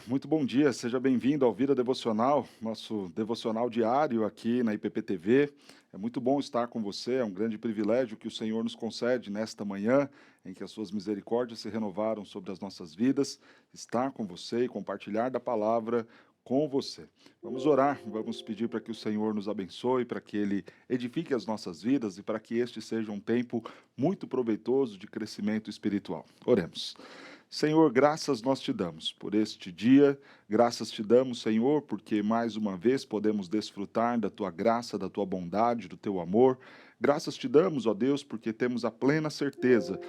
muito bom dia, seja bem-vindo ao Vida Devocional, nosso devocional diário aqui na IPP-TV. É muito bom estar com você, é um grande privilégio que o Senhor nos concede nesta manhã, em que as suas misericórdias se renovaram sobre as nossas vidas, estar com você e compartilhar da palavra com você. Vamos orar, vamos pedir para que o Senhor nos abençoe, para que Ele edifique as nossas vidas e para que este seja um tempo muito proveitoso de crescimento espiritual. Oremos. Senhor, graças nós te damos por este dia, graças te damos, Senhor, porque mais uma vez podemos desfrutar da tua graça, da tua bondade, do teu amor. Graças te damos, ó Deus, porque temos a plena certeza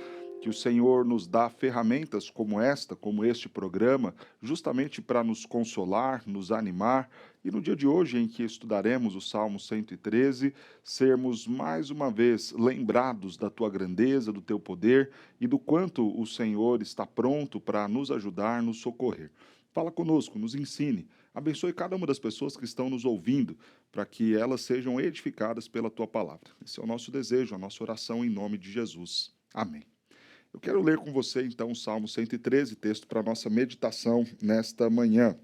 que o Senhor nos dá ferramentas como esta, como este programa, justamente para nos consolar, nos animar. E no dia de hoje, em que estudaremos o Salmo 113, sermos mais uma vez lembrados da tua grandeza, do teu poder e do quanto o Senhor está pronto para nos ajudar, nos socorrer. Fala conosco, nos ensine, abençoe cada uma das pessoas que estão nos ouvindo, para que elas sejam edificadas pela tua palavra. Esse é o nosso desejo, a nossa oração em nome de Jesus. Amém. Eu quero ler com você então o Salmo 113, texto para a nossa meditação nesta manhã.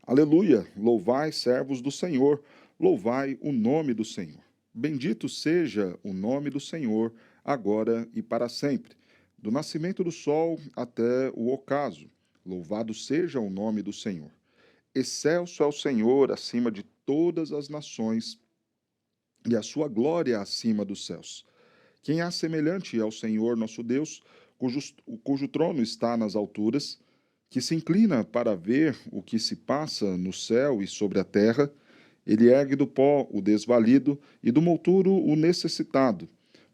Aleluia! Louvai, servos do Senhor, louvai o nome do Senhor. Bendito seja o nome do Senhor, agora e para sempre. Do nascimento do sol até o ocaso, louvado seja o nome do Senhor. Excelso é o Senhor acima de todas as nações, e a sua glória acima dos céus. Quem há semelhante ao Senhor nosso Deus, cujo trono está nas alturas, que se inclina para ver o que se passa no céu e sobre a terra? Ele ergue do pó o desvalido e do monturo o necessitado,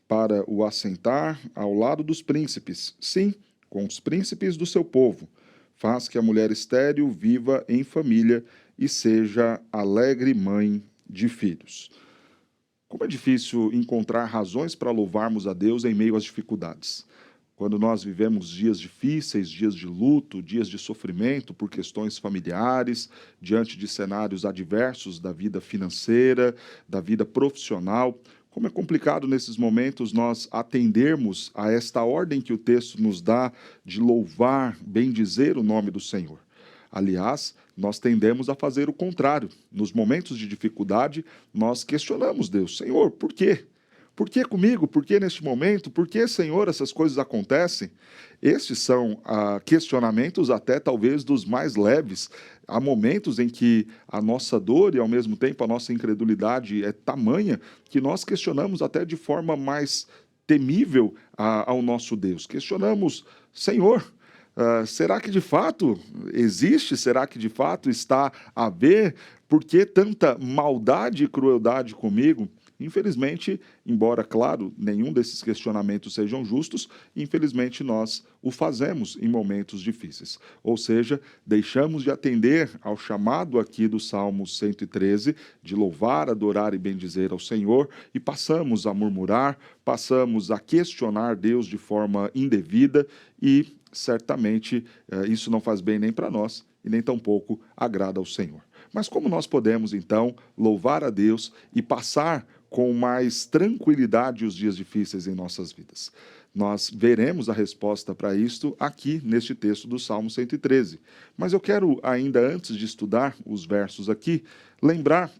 para o assentar ao lado dos príncipes, sim, com os príncipes do seu povo. Faz que a mulher estéril viva em família e seja alegre mãe de filhos. Como é difícil encontrar razões para louvarmos a Deus em meio às dificuldades. Quando nós vivemos dias difíceis, dias de luto, dias de sofrimento por questões familiares, diante de cenários adversos da vida financeira, da vida profissional, como é complicado nesses momentos nós atendermos a esta ordem que o texto nos dá de louvar, bendizer o nome do Senhor. Aliás, nós tendemos a fazer o contrário. Nos momentos de dificuldade, nós questionamos Deus: Senhor, por quê? Por que comigo? Por que neste momento? Por que, Senhor, essas coisas acontecem? Estes são questionamentos até talvez dos mais leves. Há momentos em que a nossa dor e, ao mesmo tempo, a nossa incredulidade é tamanha que nós questionamos até de forma mais temível ao nosso Deus. Questionamos: Senhor, será que de fato existe? Será que de fato está a ver? Por que tanta maldade e crueldade comigo? Infelizmente, embora, claro, nenhum desses questionamentos sejam justos, infelizmente nós o fazemos em momentos difíceis. Ou seja, deixamos de atender ao chamado aqui do Salmo 113, de louvar, adorar e bendizer ao Senhor, e passamos a murmurar, passamos a questionar Deus de forma indevida e certamente isso não faz bem nem para nós e nem tampouco agrada ao Senhor. Mas como nós podemos, então, louvar a Deus e passar com mais tranquilidade os dias difíceis em nossas vidas? Nós veremos a resposta para isto aqui neste texto do Salmo 113. Mas eu quero, ainda antes de estudar os versos aqui, lembrar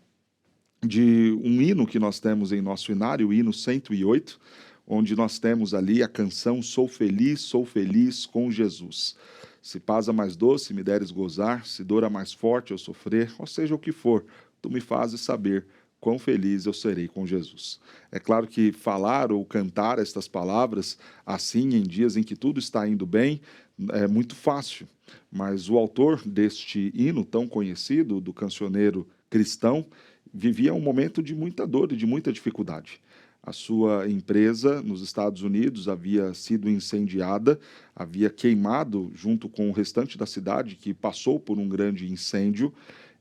de um hino que nós temos em nosso inário, o hino 108, onde nós temos ali a canção sou feliz com Jesus. Se paz a mais doce me deres gozar, se dor a mais forte eu sofrer, ou seja o que for, tu me fazes saber quão feliz eu serei com Jesus. É claro que falar ou cantar estas palavras assim em dias em que tudo está indo bem é muito fácil, mas o autor deste hino tão conhecido, do cancioneiro cristão, vivia um momento de muita dor e de muita dificuldade. A sua empresa nos Estados Unidos havia sido incendiada, havia queimado junto com o restante da cidade, que passou por um grande incêndio.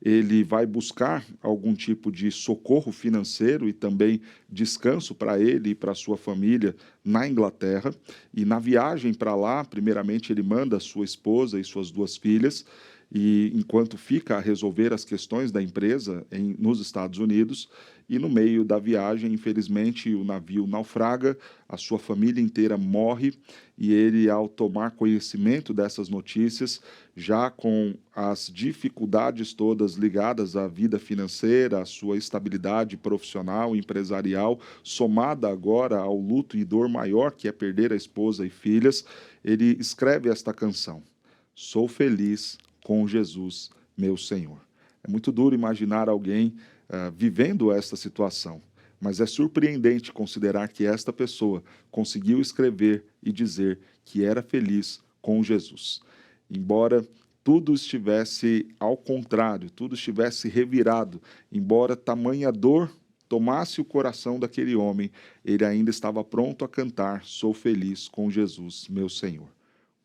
Ele vai buscar algum tipo de socorro financeiro e também descanso para ele e para sua família na Inglaterra. E na viagem para lá, primeiramente, ele manda sua esposa e suas duas filhas. e enquanto fica a resolver as questões da empresa nos Estados Unidos, e no meio da viagem, infelizmente, o navio naufraga, a sua família inteira morre, e ele, ao tomar conhecimento dessas notícias, já com as dificuldades todas ligadas à vida financeira, à sua estabilidade profissional, empresarial, somada agora ao luto e dor maior que é perder a esposa e filhas, ele escreve esta canção: Sou feliz com Jesus, meu Senhor. É muito duro imaginar alguém vivendo esta situação, mas é surpreendente considerar que esta pessoa conseguiu escrever e dizer que era feliz com Jesus. Embora tudo estivesse ao contrário, tudo estivesse revirado, embora tamanha dor tomasse o coração daquele homem, ele ainda estava pronto a cantar: Sou feliz com Jesus, meu Senhor.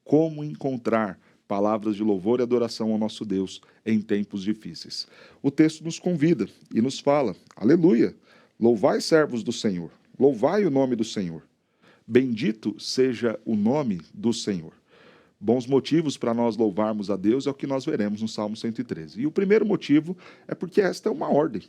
Como encontrar palavras de louvor e adoração ao nosso Deus em tempos difíceis? O texto nos convida e nos fala: aleluia, louvai servos do Senhor, louvai o nome do Senhor. Bendito seja o nome do Senhor. Bons motivos para nós louvarmos a Deus é o que nós veremos no Salmo 113. E o primeiro motivo é porque esta é uma ordem.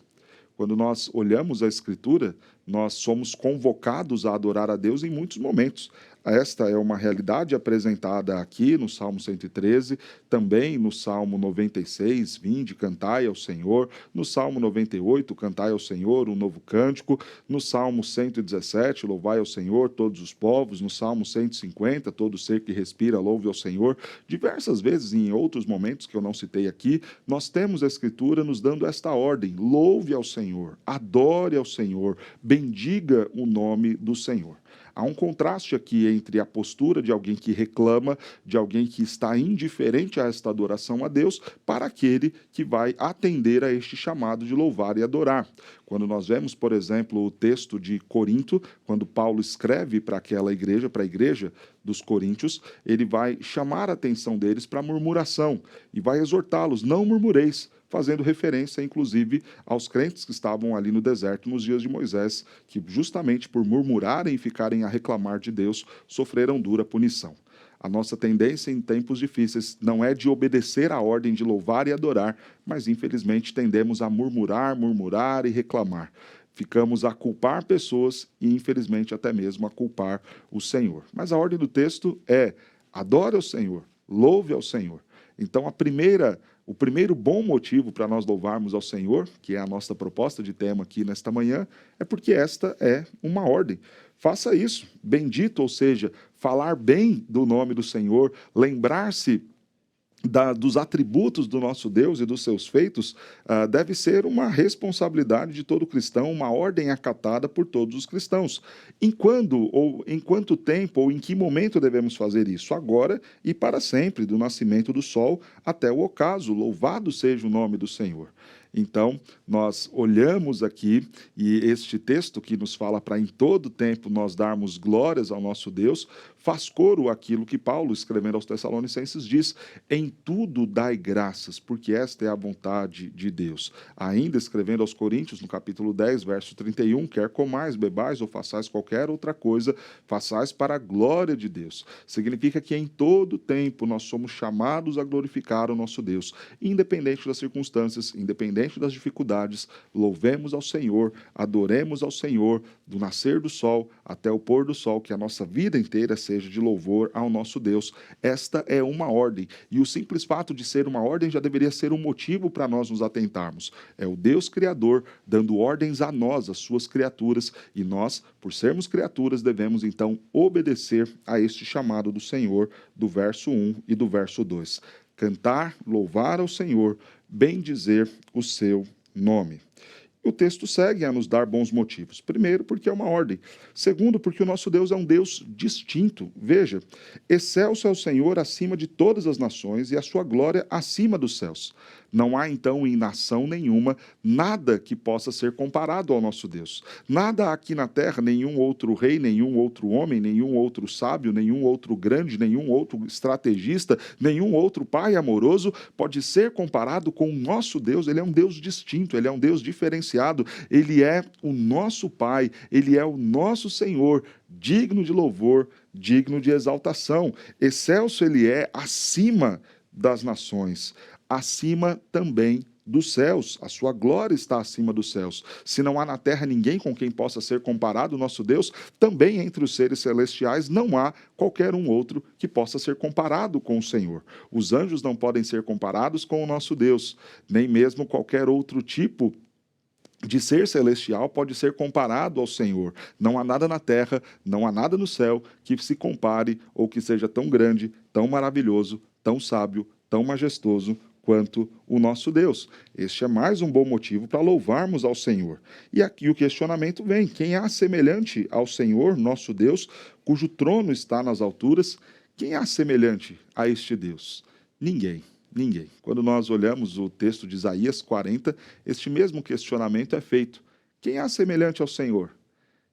Quando nós olhamos a Escritura, nós somos convocados a adorar a Deus em muitos momentos. Esta é uma realidade apresentada aqui no Salmo 113, também no Salmo 96, vinde, cantai ao Senhor, no Salmo 98, cantai ao Senhor um novo cântico, no Salmo 117, louvai ao Senhor todos os povos, no Salmo 150, todo ser que respira, louve ao Senhor. Diversas vezes, em outros momentos que eu não citei aqui, nós temos a Escritura nos dando esta ordem: louve ao Senhor, adore ao Senhor, bendiga o nome do Senhor. Há um contraste aqui entre a postura de alguém que reclama, de alguém que está indiferente a esta adoração a Deus, para aquele que vai atender a este chamado de louvar e adorar. Quando nós vemos, por exemplo, o texto de Corinto, quando Paulo escreve para aquela igreja, para a igreja dos coríntios, ele vai chamar a atenção deles para a murmuração e vai exortá-los: não murmureis, fazendo referência, inclusive, aos crentes que estavam ali no deserto nos dias de Moisés, que justamente por murmurarem e ficarem a reclamar de Deus, sofreram dura punição. A nossa tendência em tempos difíceis não é de obedecer à ordem de louvar e adorar, mas infelizmente tendemos a murmurar, murmurar e reclamar. Ficamos a culpar pessoas e, infelizmente, até mesmo a culpar o Senhor. Mas a ordem do texto é: adore ao Senhor, louve ao Senhor. Então, o primeiro bom motivo para nós louvarmos ao Senhor, que é a nossa proposta de tema aqui nesta manhã, é porque esta é uma ordem. Faça isso, bendito, ou seja, falar bem do nome do Senhor, lembrar-se dos atributos do nosso Deus e dos seus feitos, deve ser uma responsabilidade de todo cristão, uma ordem acatada por todos os cristãos. Em quanto tempo ou em que momento devemos fazer isso? Agora e para sempre, do nascimento do sol até o ocaso. Louvado seja o nome do Senhor. Então, nós olhamos aqui, e este texto que nos fala para em todo tempo nós darmos glórias ao nosso Deus, faz coro àquilo que Paulo, escrevendo aos Tessalonicenses, diz: em tudo dai graças, porque esta é a vontade de Deus. Ainda escrevendo aos Coríntios, no capítulo 10, verso 31, quer comais, bebais ou façais qualquer outra coisa, façais para a glória de Deus. Significa que em todo tempo nós somos chamados a glorificar o nosso Deus, independente das circunstâncias, independente das dificuldades. Louvemos ao Senhor, adoremos ao Senhor, do nascer do sol até o pôr do sol, que a nossa vida inteira seja de louvor ao nosso Deus. Esta é uma ordem, e o simples fato de ser uma ordem já deveria ser um motivo para nós nos atentarmos. É o Deus Criador dando ordens a nós, as suas criaturas, e nós, por sermos criaturas, devemos então obedecer a este chamado do Senhor, do verso 1 e do verso 2. Cantar, louvar ao Senhor, bendizer o seu nome. O texto segue a nos dar bons motivos. Primeiro, porque é uma ordem. Segundo, porque o nosso Deus é um Deus distinto. Veja, excelso é o Senhor acima de todas as nações e a sua glória acima dos céus. Não há, então, em nação nenhuma, nada que possa ser comparado ao nosso Deus. Nada aqui na terra, nenhum outro rei, nenhum outro homem, nenhum outro sábio, nenhum outro grande, nenhum outro estrategista, nenhum outro pai amoroso pode ser comparado com o nosso Deus. Ele é um Deus distinto, ele é um Deus diferenciado, ele é o nosso Pai, ele é o nosso Senhor, digno de louvor, digno de exaltação. Excelso ele é acima das nações, acima também dos céus, a sua glória está acima dos céus. Se não há na terra ninguém com quem possa ser comparado, nosso Deus, também entre os seres celestiais não há qualquer um outro que possa ser comparado com o Senhor. Os anjos não podem ser comparados com o nosso Deus, nem mesmo qualquer outro tipo de ser celestial pode ser comparado ao Senhor. Não há nada na terra, não há nada no céu que se compare ou que seja tão grande, tão maravilhoso, tão sábio, tão majestoso quanto o nosso Deus. Este é mais um bom motivo para louvarmos ao Senhor. E aqui o questionamento vem: quem há semelhante ao Senhor, nosso Deus, cujo trono está nas alturas? Quem há semelhante a este Deus? Ninguém. Ninguém. Quando nós olhamos o texto de Isaías 40, este mesmo questionamento é feito: quem há semelhante ao Senhor,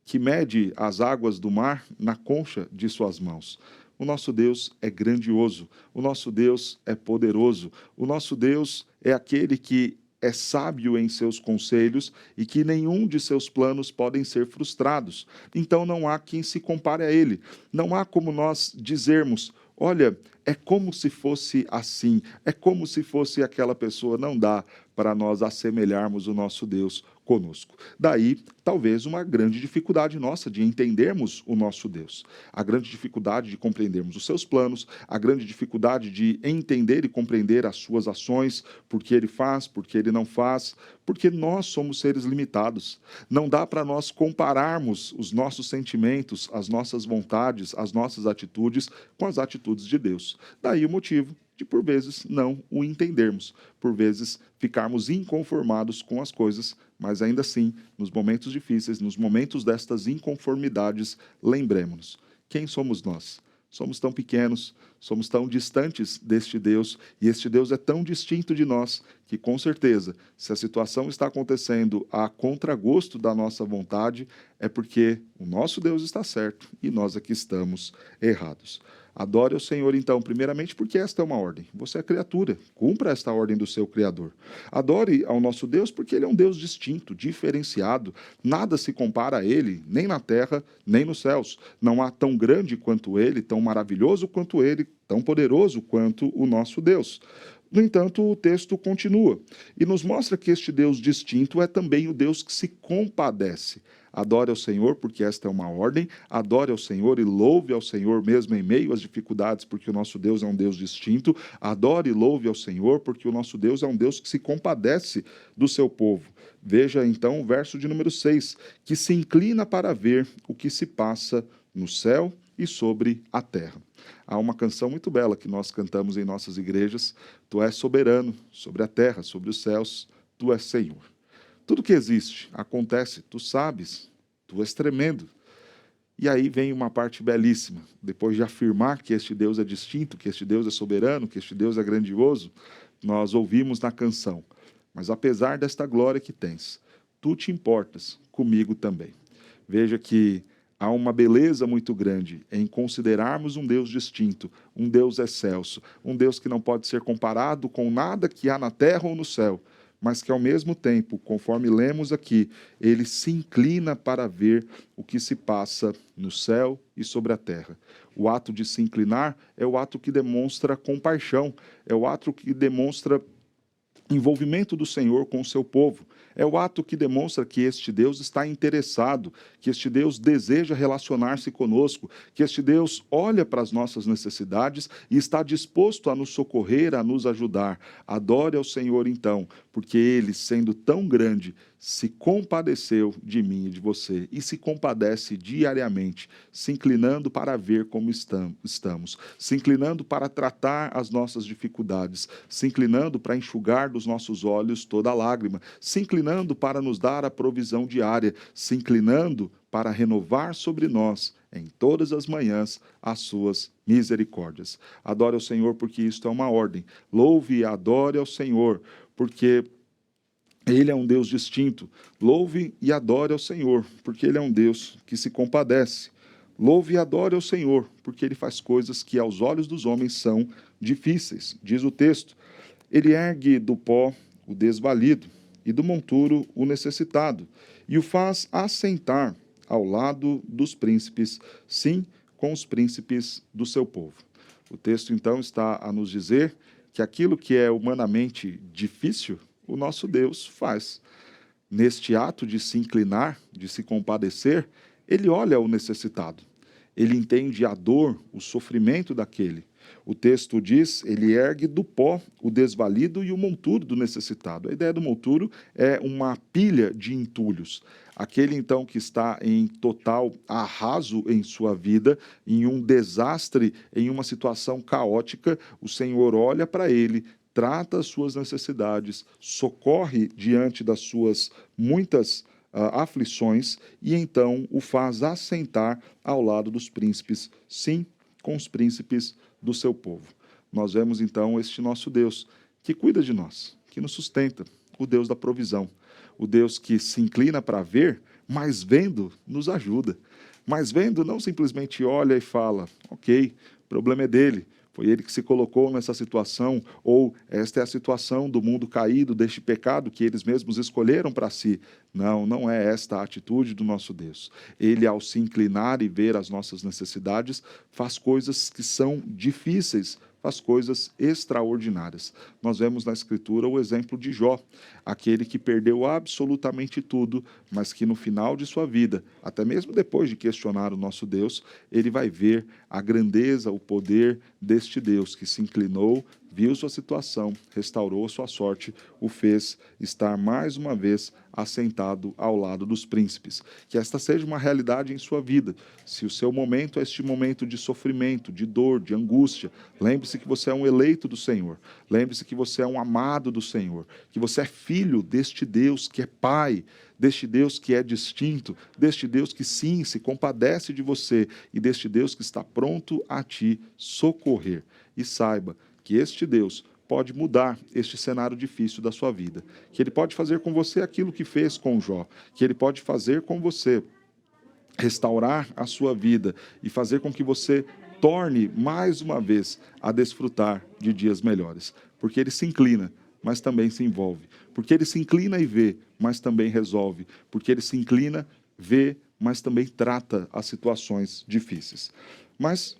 que mede as águas do mar na concha de suas mãos? O nosso Deus é grandioso, o nosso Deus é poderoso, o nosso Deus é aquele que é sábio em seus conselhos e que nenhum de seus planos podem ser frustrados. Então não há quem se compare a ele. Não há como nós dizermos: olha, é como se fosse assim, é como se fosse aquela pessoa. Não dá para nós assemelharmos o nosso Deus conosco. Daí, talvez, uma grande dificuldade nossa de entendermos o nosso Deus. A grande dificuldade de compreendermos os seus planos, a grande dificuldade de entender e compreender as suas ações, por que ele faz, por que ele não faz, porque nós somos seres limitados. Não dá para nós compararmos os nossos sentimentos, as nossas vontades, as nossas atitudes com as atitudes de Deus. Daí o motivo de, por vezes, não o entendermos, por vezes ficarmos inconformados com as coisas, mas ainda assim, nos momentos difíceis, nos momentos destas inconformidades, lembremos-nos: quem somos nós? Somos tão pequenos, somos tão distantes deste Deus, e este Deus é tão distinto de nós, que com certeza, se a situação está acontecendo a contragosto da nossa vontade, é porque o nosso Deus está certo e nós aqui estamos errados. Adore o Senhor, então, primeiramente porque esta é uma ordem. Você é criatura, cumpra esta ordem do seu Criador. Adore ao nosso Deus porque ele é um Deus distinto, diferenciado. Nada se compara a ele, nem na terra, nem nos céus. Não há tão grande quanto ele, tão maravilhoso quanto ele, tão poderoso quanto o nosso Deus. No entanto, o texto continua e nos mostra que este Deus distinto é também o Deus que se compadece. Adore ao Senhor, porque esta é uma ordem, adore ao Senhor e louve ao Senhor mesmo em meio às dificuldades, porque o nosso Deus é um Deus distinto. Adore e louve ao Senhor, porque o nosso Deus é um Deus que se compadece do seu povo. Veja então o verso de número 6, que se inclina para ver o que se passa no céu e sobre a terra. Há uma canção muito bela que nós cantamos em nossas igrejas: Tu és soberano sobre a terra, sobre os céus, Tu és Senhor. Tudo que existe acontece, Tu sabes, Tu és tremendo. E aí vem uma parte belíssima. Depois de afirmar que este Deus é distinto, que este Deus é soberano, que este Deus é grandioso, nós ouvimos na canção: mas apesar desta glória que tens, Tu te importas comigo também. Veja que há uma beleza muito grande em considerarmos um Deus distinto, um Deus excelso, um Deus que não pode ser comparado com nada que há na terra ou no céu, mas que ao mesmo tempo, conforme lemos aqui, ele se inclina para ver o que se passa no céu e sobre a terra. O ato de se inclinar é o ato que demonstra compaixão, é o ato que demonstra envolvimento do Senhor com o seu povo. É o ato que demonstra que este Deus está interessado, que este Deus deseja relacionar-se conosco, que este Deus olha para as nossas necessidades e está disposto a nos socorrer, a nos ajudar. Adore ao Senhor então, porque ele, sendo tão grande, se compadeceu de mim e de você e se compadece diariamente, se inclinando para ver como estamos, se inclinando para tratar as nossas dificuldades, se inclinando para enxugar dos nossos olhos toda lágrima, se inclinando para nos dar a provisão diária, se inclinando para renovar sobre nós em todas as manhãs as suas misericórdias. Adore ao Senhor porque isto é uma ordem. Louve e adore ao Senhor porque ele é um Deus distinto. Louve e adore ao Senhor, porque ele é um Deus que se compadece. Louve e adore ao Senhor, porque ele faz coisas que aos olhos dos homens são difíceis. Diz o texto: ele ergue do pó o desvalido e do monturo o necessitado, e o faz assentar ao lado dos príncipes, sim, com os príncipes do seu povo. O texto então está a nos dizer que aquilo que é humanamente difícil, o nosso Deus faz. Neste ato de se inclinar, de se compadecer, ele olha o necessitado. Ele entende a dor, o sofrimento daquele. O texto diz, ele ergue do pó o desvalido e o monturo do necessitado. A ideia do monturo é uma pilha de entulhos. Aquele, então, que está em total arraso em sua vida, em um desastre, em uma situação caótica, o Senhor olha para ele, trata as suas necessidades, socorre diante das suas muitas aflições e então o faz assentar ao lado dos príncipes, sim, com os príncipes do seu povo. Nós vemos então este nosso Deus que cuida de nós, que nos sustenta, o Deus da provisão, o Deus que se inclina para ver, mas vendo nos ajuda. Mas vendo não simplesmente olha e fala, ok, o problema é dele, foi ele que se colocou nessa situação, ou esta é a situação do mundo caído, deste pecado que eles mesmos escolheram para si. Não, não é esta a atitude do nosso Deus. Ele, ao se inclinar e ver as nossas necessidades, faz coisas que são difíceis, faz coisas extraordinárias. Nós vemos na Escritura o exemplo de Jó, aquele que perdeu absolutamente tudo, mas que no final de sua vida, até mesmo depois de questionar o nosso Deus, ele vai ver a grandeza, o poder deste Deus que se inclinou, viu sua situação, restaurou sua sorte, o fez estar mais uma vez assentado ao lado dos príncipes. Que esta seja uma realidade em sua vida. Se o seu momento é este momento de sofrimento, de dor, de angústia, lembre-se que você é um eleito do Senhor. Lembre-se que você é um amado do Senhor, que você é filho deste Deus que é Pai, deste Deus que é distinto, deste Deus que sim, se compadece de você e deste Deus que está pronto a te socorrer. E saiba que este Deus pode mudar este cenário difícil da sua vida, que ele pode fazer com você aquilo que fez com Jó, que ele pode fazer com você restaurar a sua vida e fazer com que você torne mais uma vez a desfrutar de dias melhores, porque ele se inclina, mas também se envolve, porque ele se inclina e vê, mas também resolve, porque ele se inclina, vê, mas também trata as situações difíceis. Mas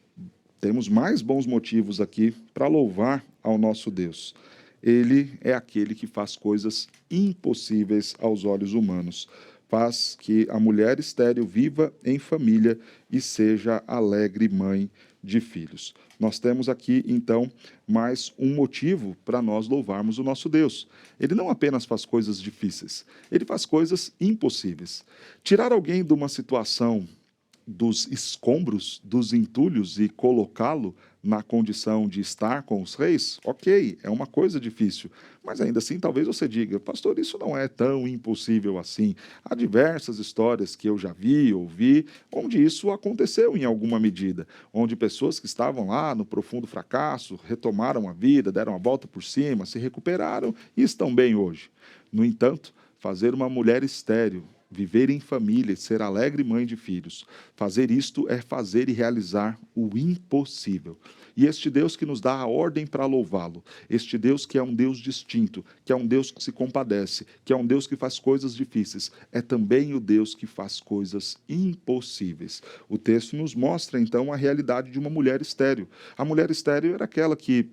temos mais bons motivos aqui para louvar ao nosso Deus. Ele é aquele que faz coisas impossíveis aos olhos humanos. Faz que a mulher estéril viva em família e seja alegre mãe de filhos. Nós temos aqui, então, mais um motivo para nós louvarmos o nosso Deus. Ele não apenas faz coisas difíceis, ele faz coisas impossíveis. Tirar alguém de uma situação dos escombros, dos entulhos e colocá-lo na condição de estar com os reis, ok, é uma coisa difícil, mas ainda assim talvez você diga, pastor, isso não é tão impossível assim. Há diversas histórias que eu já vi, ouvi, onde isso aconteceu em alguma medida, onde pessoas que estavam lá no profundo fracasso retomaram a vida, deram a volta por cima, se recuperaram e estão bem hoje. No entanto, fazer uma mulher estéril viver em família, ser alegre mãe de filhos. Fazer isto é fazer e realizar o impossível. E este Deus que nos dá a ordem para louvá-lo, este Deus que é um Deus distinto, que é um Deus que se compadece, que é um Deus que faz coisas difíceis, é também o Deus que faz coisas impossíveis. O texto nos mostra, então, a realidade de uma mulher estéril. A mulher estéril era aquela que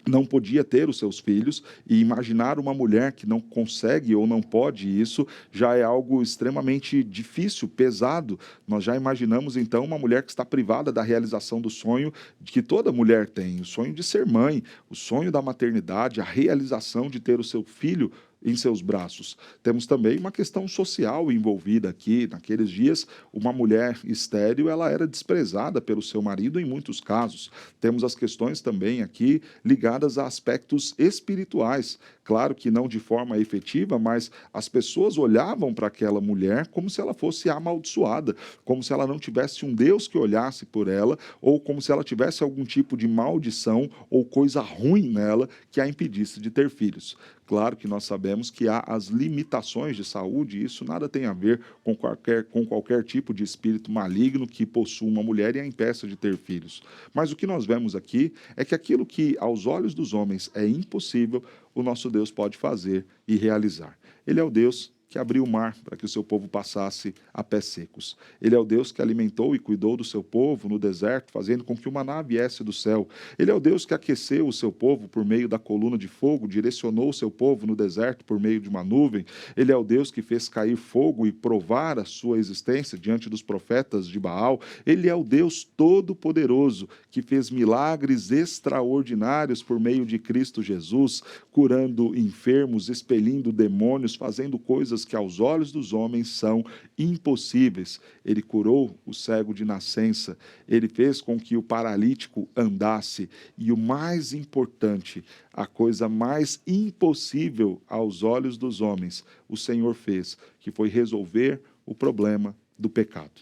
não podia ter os seus filhos, e imaginar uma mulher que não consegue ou não pode isso já é algo extremamente difícil, pesado. Nós já imaginamos então uma mulher que está privada da realização do sonho que toda mulher tem, o sonho de ser mãe, o sonho da maternidade, a realização de ter o seu filho em seus braços. Temos também uma questão social envolvida aqui. Naqueles dias, uma mulher estéril, ela era desprezada pelo seu marido em muitos casos. Temos as questões também aqui ligadas a aspectos espirituais. Claro que não de forma efetiva, mas as pessoas olhavam para aquela mulher como se ela fosse amaldiçoada, como se ela não tivesse um Deus que olhasse por ela, ou como se ela tivesse algum tipo de maldição ou coisa ruim nela que a impedisse de ter filhos. Claro que nós sabemos que há as limitações de saúde, e isso nada tem a ver com qualquer tipo de espírito maligno que possua uma mulher e a impeça de ter filhos. Mas o que nós vemos aqui é que aquilo que aos olhos dos homens é impossível, o nosso Deus pode fazer e realizar. Ele é o Deus que abriu o mar para que o seu povo passasse a pés secos. Ele é o Deus que alimentou e cuidou do seu povo no deserto, fazendo com que o maná viesse do céu. Ele é o Deus que aqueceu o seu povo por meio da coluna de fogo, direcionou o seu povo no deserto por meio de uma nuvem. Ele é o Deus que fez cair fogo e provar a sua existência diante dos profetas de Baal. Ele é o Deus todo-poderoso que fez milagres extraordinários por meio de Cristo Jesus, curando enfermos, expelindo demônios, fazendo coisas que aos olhos dos homens são impossíveis. Ele curou o cego de nascença, ele fez com que o paralítico andasse, e o mais importante, a coisa mais impossível aos olhos dos homens, o Senhor fez, que foi resolver o problema do pecado.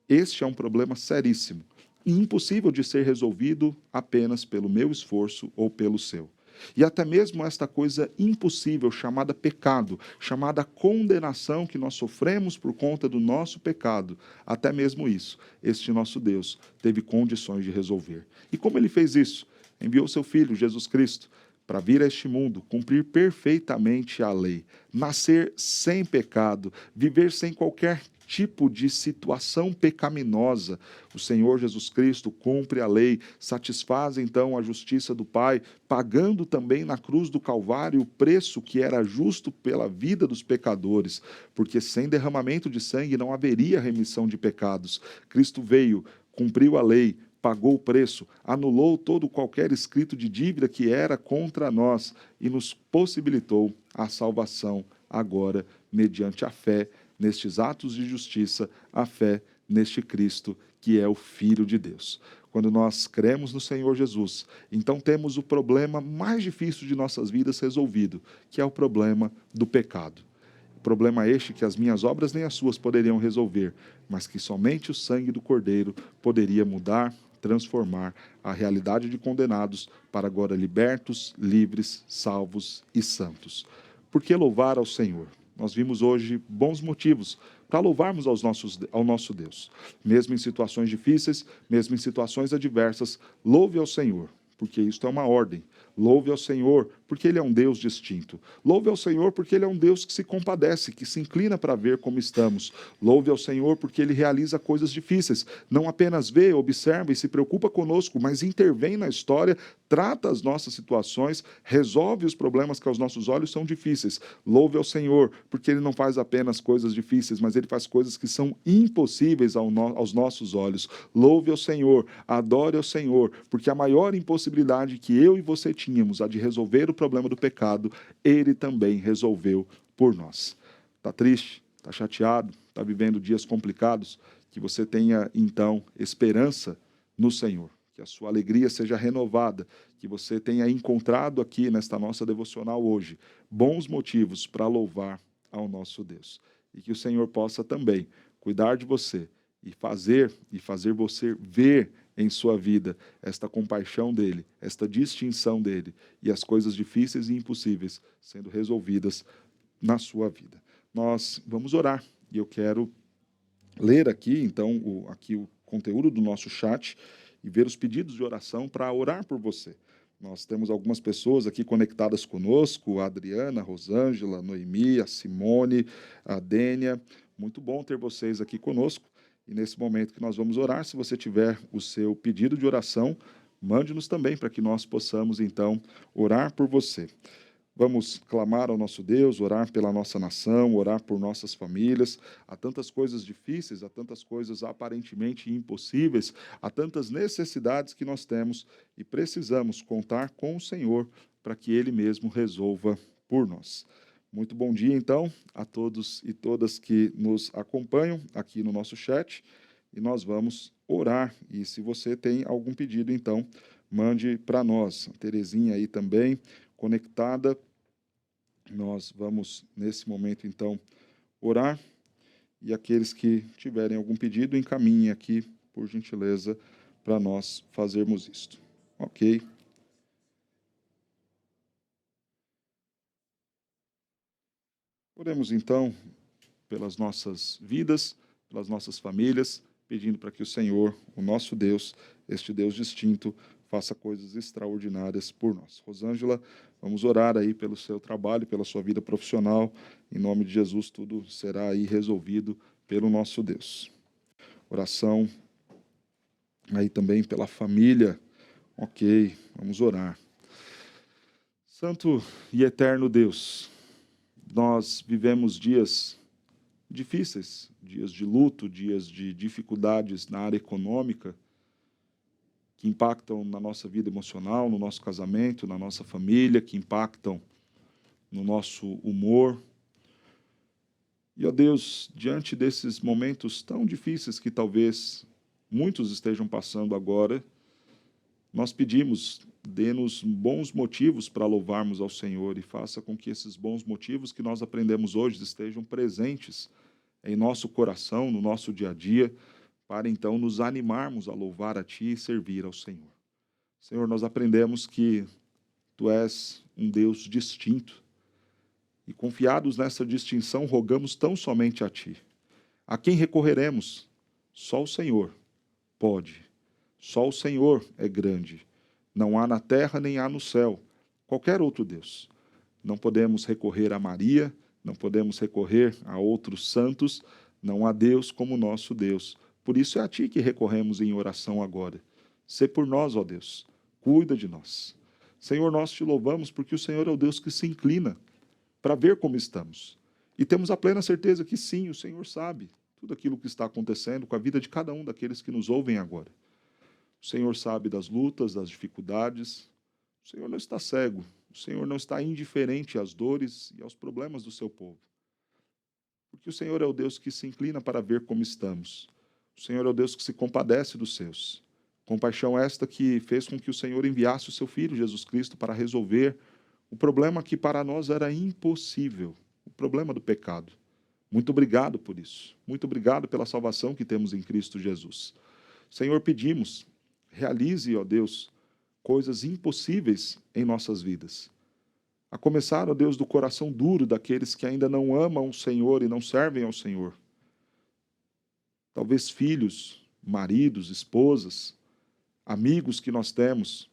Este é um problema seríssimo e impossível de ser resolvido apenas pelo meu esforço ou pelo seu. E até mesmo esta coisa impossível, chamada pecado, chamada condenação que nós sofremos por conta do nosso pecado, até mesmo isso, este nosso Deus teve condições de resolver. E como ele fez isso? Enviou seu Filho, Jesus Cristo, para vir a este mundo, cumprir perfeitamente a lei, nascer sem pecado, viver sem qualquer tipo de situação pecaminosa. O Senhor Jesus Cristo cumpre a lei, satisfaz então a justiça do Pai, pagando também na cruz do Calvário o preço que era justo pela vida dos pecadores, porque sem derramamento de sangue não haveria remissão de pecados. Cristo veio, cumpriu a lei, pagou o preço, anulou todo qualquer escrito de dívida que era contra nós e nos possibilitou a salvação agora mediante a fé nestes atos de justiça, a fé neste Cristo, que é o Filho de Deus. Quando nós cremos no Senhor Jesus, então temos o problema mais difícil de nossas vidas resolvido, que é o problema do pecado. Problema este que as minhas obras nem as suas poderiam resolver, mas que somente o sangue do Cordeiro poderia mudar, transformar a realidade de condenados para agora libertos, livres, salvos e santos. Por que louvar ao Senhor? Nós vimos hoje bons motivos para louvarmos ao nosso Deus. Mesmo em situações difíceis, mesmo em situações adversas, louve ao Senhor, porque isto é uma ordem. Louve ao Senhor, porque Ele é um Deus distinto. Louve ao Senhor, porque Ele é um Deus que se compadece, que se inclina para ver como estamos. Louve ao Senhor, porque Ele realiza coisas difíceis. Não apenas vê, observa e se preocupa conosco, mas intervém na história, trata as nossas situações, resolve os problemas que aos nossos olhos são difíceis. Louve ao Senhor, porque Ele não faz apenas coisas difíceis, mas Ele faz coisas que são impossíveis aos nossos olhos. Louve ao Senhor, adore ao Senhor, porque a maior impossibilidade que eu e você tínhamos, a de resolver o problema do pecado, Ele também resolveu por nós. Está triste? Está chateado? Está vivendo dias complicados? Que você tenha, então, esperança no Senhor. Que a sua alegria seja renovada, que você tenha encontrado aqui nesta nossa devocional hoje bons motivos para louvar ao nosso Deus. E que o Senhor possa também cuidar de você e fazer você ver em sua vida esta compaixão dele, esta distinção dele e as coisas difíceis e impossíveis sendo resolvidas na sua vida. Nós vamos orar e eu quero ler aqui, então, o conteúdo do nosso chat e ver os pedidos de oração para orar por você. Nós temos algumas pessoas aqui conectadas conosco, a Adriana, a Rosângela, a Noemi, a Simone, a Dênia. Muito bom ter vocês aqui conosco. E nesse momento que nós vamos orar, se você tiver o seu pedido de oração, mande-nos também para que nós possamos, então, orar por você. Vamos clamar ao nosso Deus, orar pela nossa nação, orar por nossas famílias. Há tantas coisas difíceis, há tantas coisas aparentemente impossíveis, há tantas necessidades que nós temos e precisamos contar com o Senhor para que Ele mesmo resolva por nós. Muito bom dia, então, a todos e todas que nos acompanham aqui no nosso chat. E nós vamos orar. E se você tem algum pedido, então, mande para nós. A Terezinha aí também, conectada. Nós vamos, nesse momento, então, orar. E aqueles que tiverem algum pedido, encaminhem aqui, por gentileza, para nós fazermos isto. Ok. Oremos, então, pelas nossas vidas, pelas nossas famílias, pedindo para que o Senhor, o nosso Deus, este Deus distinto, faça coisas extraordinárias por nós. Rosângela, vamos orar aí pelo seu trabalho, pela sua vida profissional. Em nome de Jesus, tudo será aí resolvido pelo nosso Deus. Oração aí também pela família. Ok, vamos orar. Santo e eterno Deus, nós vivemos dias difíceis, dias de luto, dias de dificuldades na área econômica, que impactam na nossa vida emocional, no nosso casamento, na nossa família, que impactam no nosso humor. E, ó Deus, diante desses momentos tão difíceis que talvez muitos estejam passando agora, nós pedimos, dê-nos bons motivos para louvarmos ao Senhor e faça com que esses bons motivos que nós aprendemos hoje estejam presentes em nosso coração, no nosso dia a dia, para então nos animarmos a louvar a Ti e servir ao Senhor. Senhor, nós aprendemos que Tu és um Deus distinto e, confiados nessa distinção, rogamos tão somente a Ti. A quem recorreremos? Só o Senhor pode. Só o Senhor é grande. Não há na terra nem há no céu qualquer outro Deus. Não podemos recorrer a Maria, não podemos recorrer a outros santos, não há Deus como nosso Deus. Por isso é a Ti que recorremos em oração agora. Sê por nós, ó Deus, cuida de nós. Senhor, nós Te louvamos porque o Senhor é o Deus que se inclina para ver como estamos. E temos a plena certeza que sim, o Senhor sabe tudo aquilo que está acontecendo com a vida de cada um daqueles que nos ouvem agora. O Senhor sabe das lutas, das dificuldades. O Senhor não está cego. O Senhor não está indiferente às dores e aos problemas do seu povo. Porque o Senhor é o Deus que se inclina para ver como estamos. O Senhor é o Deus que se compadece dos seus. Compaixão esta que fez com que o Senhor enviasse o seu Filho, Jesus Cristo, para resolver o problema que para nós era impossível, o problema do pecado. Muito obrigado por isso. Muito obrigado pela salvação que temos em Cristo Jesus. Senhor, pedimos, realize, ó Deus, coisas impossíveis em nossas vidas. A começar, ó Deus, do coração duro daqueles que ainda não amam o Senhor e não servem ao Senhor. Talvez filhos, maridos, esposas, amigos que nós temos,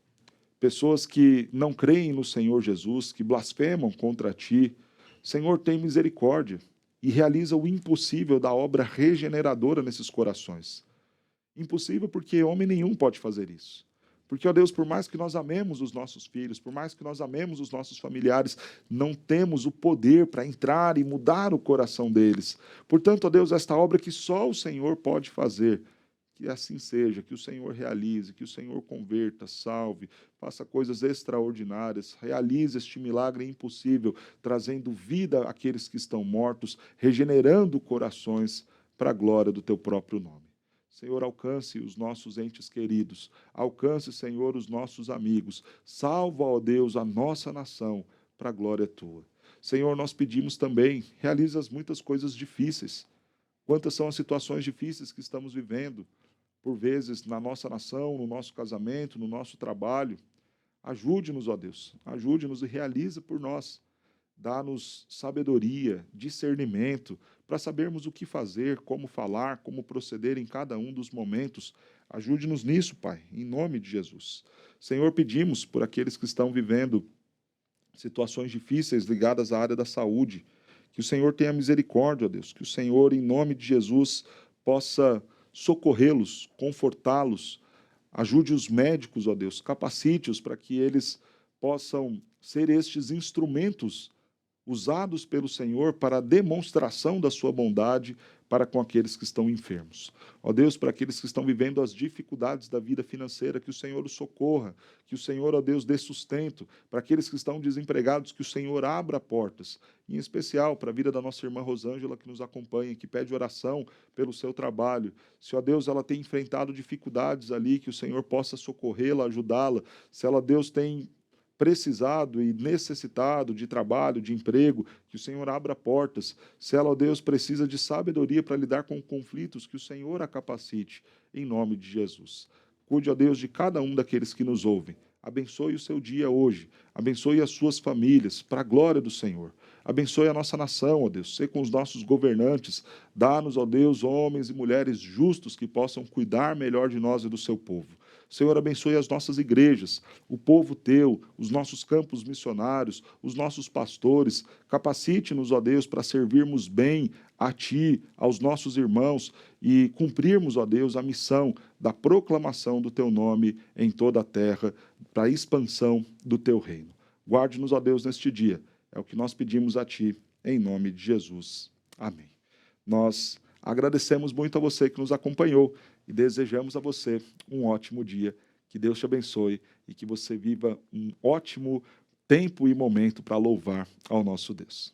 pessoas que não creem no Senhor Jesus, que blasfemam contra Ti. Senhor, tem misericórdia e realiza o impossível da obra regeneradora nesses corações. Impossível porque homem nenhum pode fazer isso. Porque, ó Deus, por mais que nós amemos os nossos filhos, por mais que nós amemos os nossos familiares, não temos o poder para entrar e mudar o coração deles. Portanto, ó Deus, esta obra que só o Senhor pode fazer, que assim seja, que o Senhor realize, que o Senhor converta, salve, faça coisas extraordinárias, realize este milagre impossível, trazendo vida àqueles que estão mortos, regenerando corações para a glória do Teu próprio nome. Senhor, alcance os nossos entes queridos, alcance, Senhor, os nossos amigos, salva, ó Deus, a nossa nação, para a glória Tua. Senhor, nós pedimos também, realiza as muitas coisas difíceis. Quantas são as situações difíceis que estamos vivendo, por vezes, na nossa nação, no nosso casamento, no nosso trabalho. Ajude-nos, ó Deus, ajude-nos e realiza por nós. Dá-nos sabedoria, discernimento, para sabermos o que fazer, como falar, como proceder em cada um dos momentos. Ajude-nos nisso, Pai, em nome de Jesus. Senhor, pedimos por aqueles que estão vivendo situações difíceis ligadas à área da saúde, que o Senhor tenha misericórdia, ó Deus, que o Senhor, em nome de Jesus, possa socorrê-los, confortá-los, ajude os médicos, ó Deus, capacite-os para que eles possam ser estes instrumentos usados pelo Senhor para a demonstração da sua bondade para com aqueles que estão enfermos. Ó Deus, para aqueles que estão vivendo as dificuldades da vida financeira, que o Senhor os socorra, que o Senhor, ó Deus, dê sustento. Para aqueles que estão desempregados, que o Senhor abra portas. Em especial para a vida da nossa irmã Rosângela, que nos acompanha, que pede oração pelo seu trabalho. Se, ó Deus, ela tem enfrentado dificuldades ali, que o Senhor possa socorrê-la, ajudá-la. Se ela, Deus, tem precisado e necessitado de trabalho, de emprego, que o Senhor abra portas. Se ela, ó Deus, precisa de sabedoria para lidar com conflitos, que o Senhor a capacite, em nome de Jesus. Cuide, ó Deus, de cada um daqueles que nos ouvem. Abençoe o seu dia hoje. Abençoe as suas famílias, para a glória do Senhor. Abençoe a nossa nação, ó Deus. Sê com os nossos governantes. Dá-nos, ó Deus, homens e mulheres justos que possam cuidar melhor de nós e do seu povo. Senhor, abençoe as nossas igrejas, o povo teu, os nossos campos missionários, os nossos pastores. Capacite-nos, ó Deus, para servirmos bem a Ti, aos nossos irmãos e cumprirmos, ó Deus, a missão da proclamação do Teu nome em toda a terra, para a expansão do Teu reino. Guarde-nos, ó Deus, neste dia. É o que nós pedimos a Ti, em nome de Jesus. Amém. Nós agradecemos muito a você que nos acompanhou e desejamos a você um ótimo dia. Que Deus te abençoe e que você viva um ótimo tempo e momento para louvar ao nosso Deus.